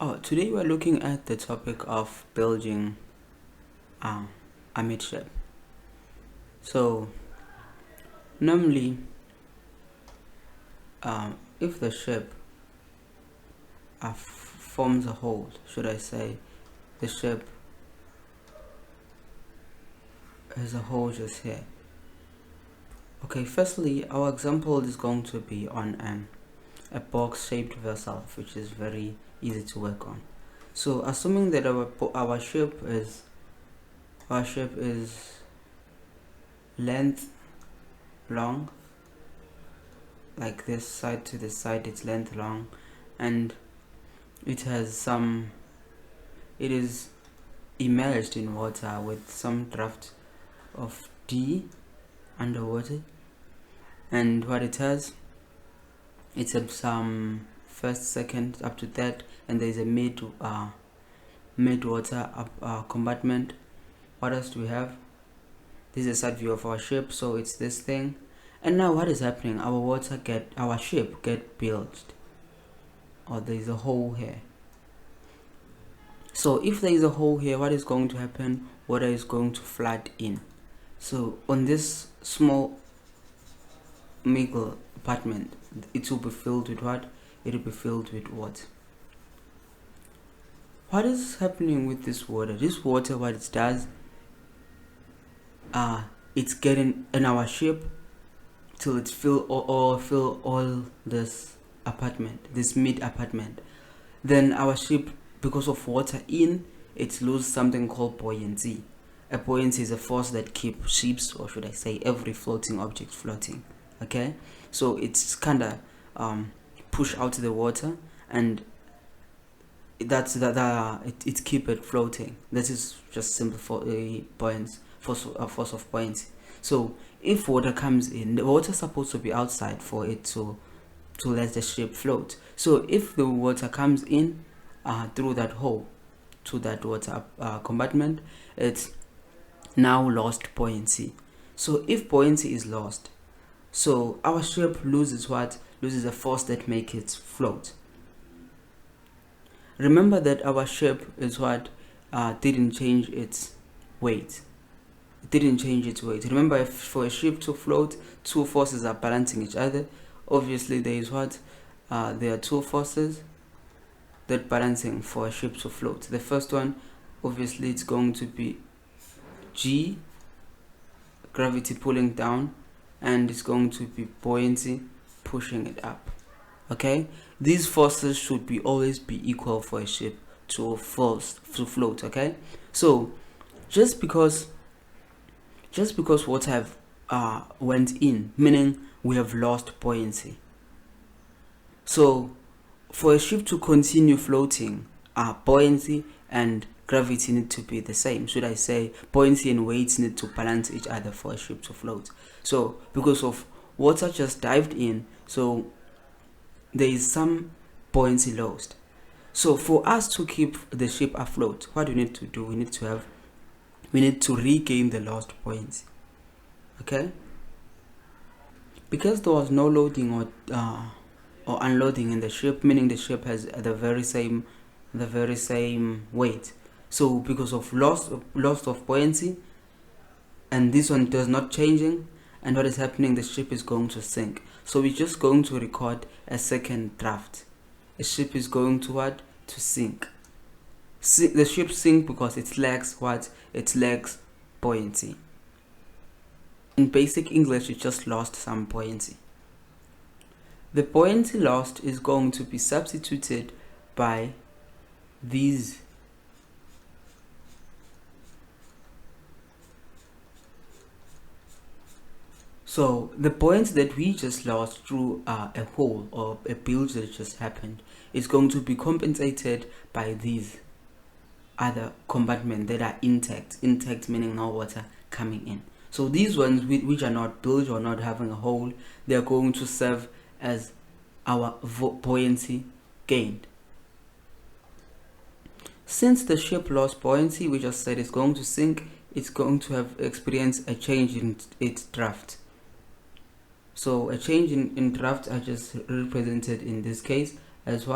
Today we're looking at the topic of bilging amidship. So normally, if the ship forms a hold, should I say, the ship has a hole just here. Okay, firstly, our example is going to be on a box-shaped vessel, which is very easy to work on. So assuming that our ship is length long, like this side to this side, it's length long, and it is immersed in water with some draft of D underwater, and what it has, it's some first, second, up to third, and there's a mid water compartment. What else do we have? This is a side view of our ship, so it's this thing. And now what is happening? Our ship get bilged, or there is a hole here. So if there is a hole here, what is going to happen? Water is going to flood in. So on this small middle apartment, it will be filled with what? It will be filled with water. What is happening with this water? This water, what it does, it's getting in our ship till it fill all this apartment, this mid apartment. Then our ship, because of water in, it loses something called buoyancy. A buoyancy is a force that keeps ships, or should I say every floating object floating. Okay, so it's kinda push out the water, and that's it keep it floating. This is just simple for force of buoyancy. So if water comes in, the water is supposed to be outside for it to let the ship float. So if the water comes in through that hole to that water compartment, it's now lost buoyancy. So if buoyancy is lost, so our ship loses a force that makes it float. Remember that our ship is didn't change its weight. It didn't change its weight. Remember, if for a ship to float, two forces are balancing each other. Obviously, there is there are two forces that balancing for a ship to float. The first one, obviously, it's going to be G, gravity pulling down, and it's going to be buoyancy pushing it up. Okay, these forces should always be equal for a ship to float. Okay, so just because water went in, meaning we have lost buoyancy. So for a ship to continue floating, buoyancy and gravity need to be the same. Should I say buoyancy and weight need to balance each other for a ship to float. So because of water just dived in, so there is some buoyancy lost. So for us to keep the ship afloat, what we need to do, we need to regain the lost buoyancy. Okay, because there was no loading or unloading in the ship, meaning the ship has the very same weight. So because of loss of buoyancy, and this one does not changing, and what is happening, the ship is going to sink. So we're just going to record a second draft. The ship is going to sink. The ship sink because it lacks buoyancy. In basic English, it just lost some buoyancy. The buoyancy lost is going to be substituted by these So the buoyancy that we just lost through a hole or a bilge that just happened is going to be compensated by these other compartments that are intact meaning no water coming in. So these ones which are not bilged or not having a hole, they are going to serve as our buoyancy gained. Since the ship lost buoyancy, we just said it's going to sink, it's going to have experienced a change in its draft. So a change in draft are just represented in this case as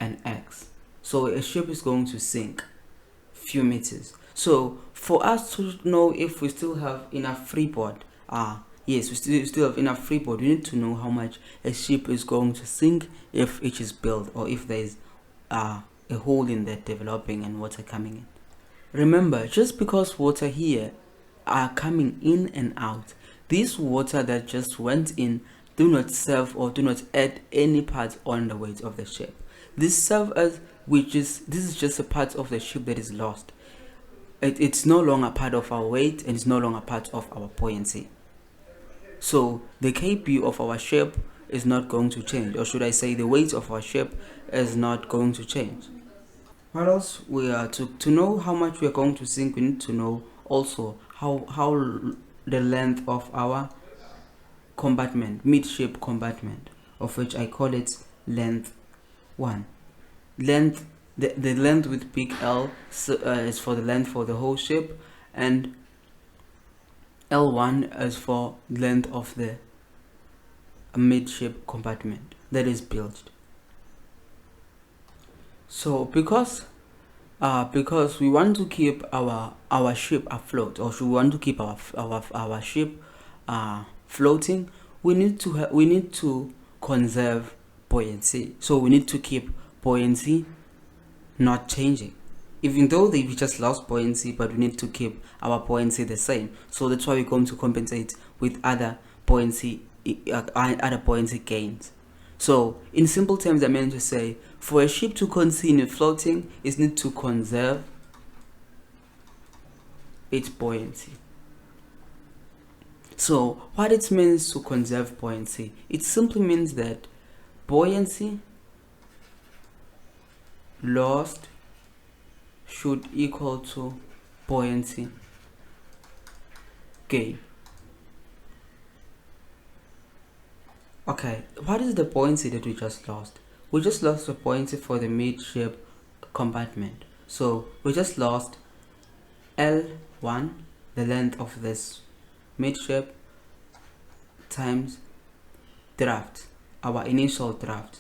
an X. So a ship is going to sink few meters. So for us to know if we still have enough freeboard, yes, we still have enough freeboard. We need to know how much a ship is going to sink if it is built, or if there is a hole in there developing and water coming in. Remember, just because water here are coming in and out, this water that just went in do not serve or do not add any part on the weight of the ship. This serve as this is just a part of the ship that is lost. It's no longer part of our weight, and it's no longer part of our buoyancy. So the kb of our ship is not going to change, or should I say the weight of our ship is not going to change. What else? We are to know how much we are going to sink, we need to know also how the length of our compartment, midship compartment, of which I call it length 1. Length, the length with big L is for the length for the whole ship, and L1 is for length of the midship compartment that is bilged. So because we want to keep our ship afloat, or should we want to keep our ship floating, we need to conserve buoyancy. So we need to keep buoyancy not changing, even though we just lost buoyancy, but we need to keep our buoyancy the same. So that's why we're going to compensate with other buoyancy gains. So in simple terms, I meant to say, for a ship to continue floating, it needs to conserve its buoyancy. So what it means to conserve buoyancy, it simply means that buoyancy lost should equal to buoyancy gain. Okay, what is the buoyancy that we just lost? We just lost the buoyancy for the midship compartment. So we just lost L1, the length of this midship, times draught, our initial draught,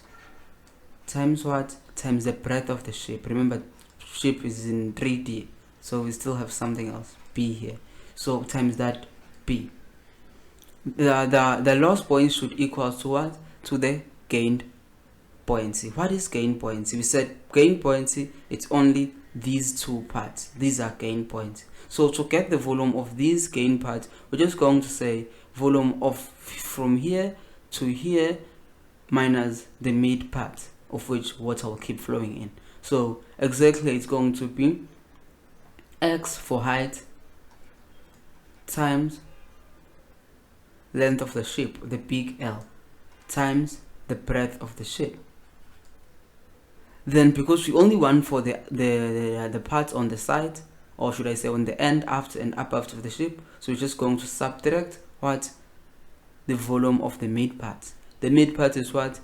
times what? Times the breadth of the ship. Remember, ship is in 3D, so we still have something else, B here. So times that B. The lost buoyancy should equal to what? To the gained buoyancy. What is gained buoyancy? We said gained buoyancy, it's only these two parts. These are gained buoyancy. So to get the volume of these gained parts, we're just going to say volume of from here to here minus the mid part, of which water will keep flowing in. So exactly, it's going to be x for height times length of the ship, the big L, times the breadth of the ship. Then because we only want for the parts on the side, or should I say on the end after and up after the ship, so we're just going to subtract what? The volume of the mid part. The mid part is what?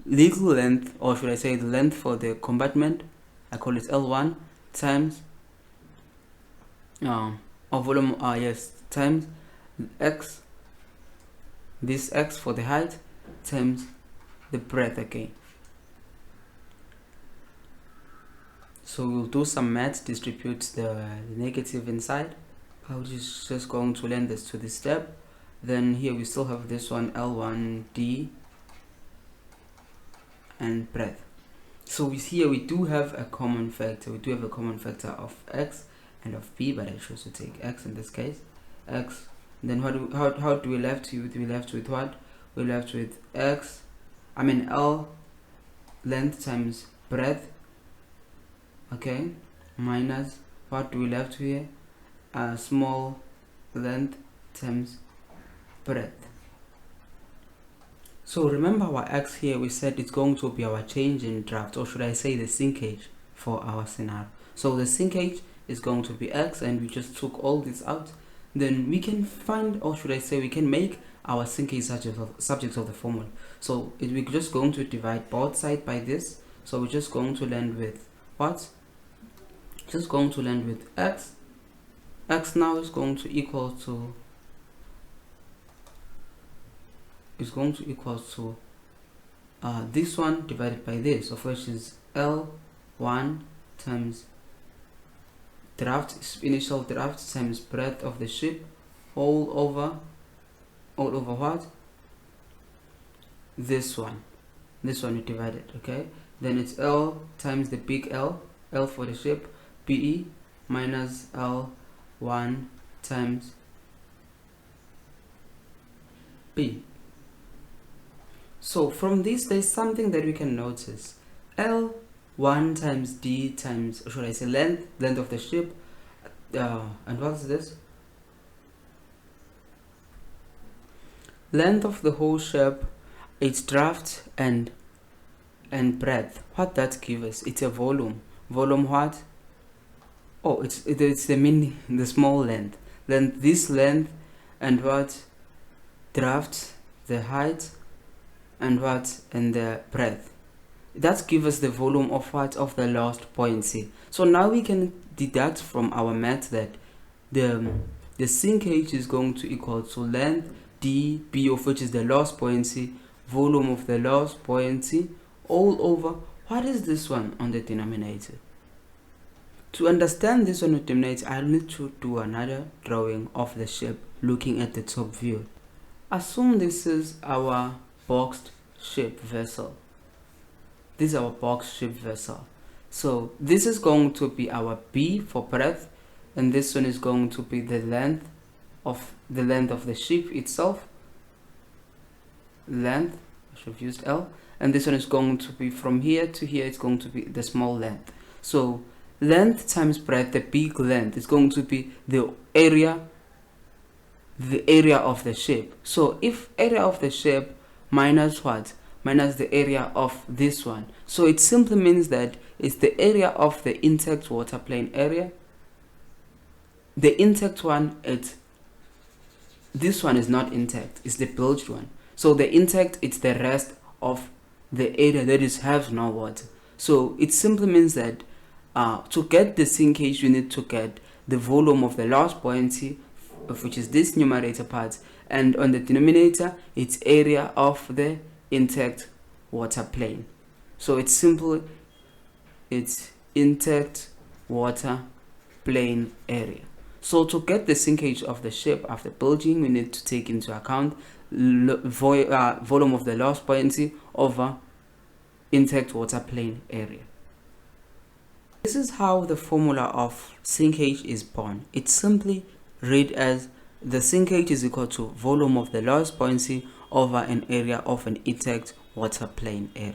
Legal length, or should I say the length for the compartment, I call it L1, times or volume times x, this x for the height, times the breadth again. So we'll do some math, distribute the negative inside. I'll just going to lend this to this step. Then here we still have this one, L1D and breadth. So here we do have a common factor. We do have a common factor of x and of b, but I chose to take x in this case. X. Then how do we left with? We left with what? We left with L length times breadth. Okay, minus what do we left here? Small length times breadth. So remember our x here, we said it's going to be our change in draught, or should I say the sinkage for our scenario. So the sinkage is going to be x, and we just took all this out. Then we can find, or should I say we can make our sinkage subject of the formula. So we're just going to divide both sides by this. So we're just going to land with what? Just going to land with x. X now is going to equal to this one divided by this, of which is L 1 times draught, initial draught times breadth of the ship, all over what? This one we divided, okay? Then it's L times the big L for the ship, PE minus L1 times P. So from this, there's something that we can notice. L1 times D times, or should I say length of the ship, and what's this? Length of the whole ship, its draught and breadth. What that gives us? It's a volume. Volume what? Oh, it's the small length. Then this length and what? Draught, the height, and what? And the breadth. That gives us the volume of what? Of the last buoyancy. So now we can deduct from our math that the sinkage is going to equal to length d, b of which is the lost buoyancy, volume of the lost buoyancy, all over, what is this one on the denominator? To understand this on the denominator, I'll need to do another drawing of the ship looking at the top view. Assume this is our boxed ship vessel. This is our boxed ship vessel. So this is going to be our B for breadth, and this one is going to be the length of the ship itself. Length, I should have used L, and this one is going to be from here to here. It's going to be the small length. So length times breadth, the big length, is going to be the area of the ship. So if area of the ship minus what? Minus the area of this one. So it simply means that it's the area of the intact water plane area. The intact one, this one is not intact, it's the bilged one. So the intact, it's the rest of the area that has no water. So it simply means that to get the sinkage, you need to get the volume of the last buoyancy, which is this numerator part, and on the denominator, it's area of the intact water plane. So it's simple, it's intact water plane area. So to get the sinkage of the ship after bilging, we need to take into account volume of the lost buoyancy over intact water plane area. This is how the formula of sinkage is born. It's simply read as the sinkage is equal to volume of the lost buoyancy over an area of an intact water plane area.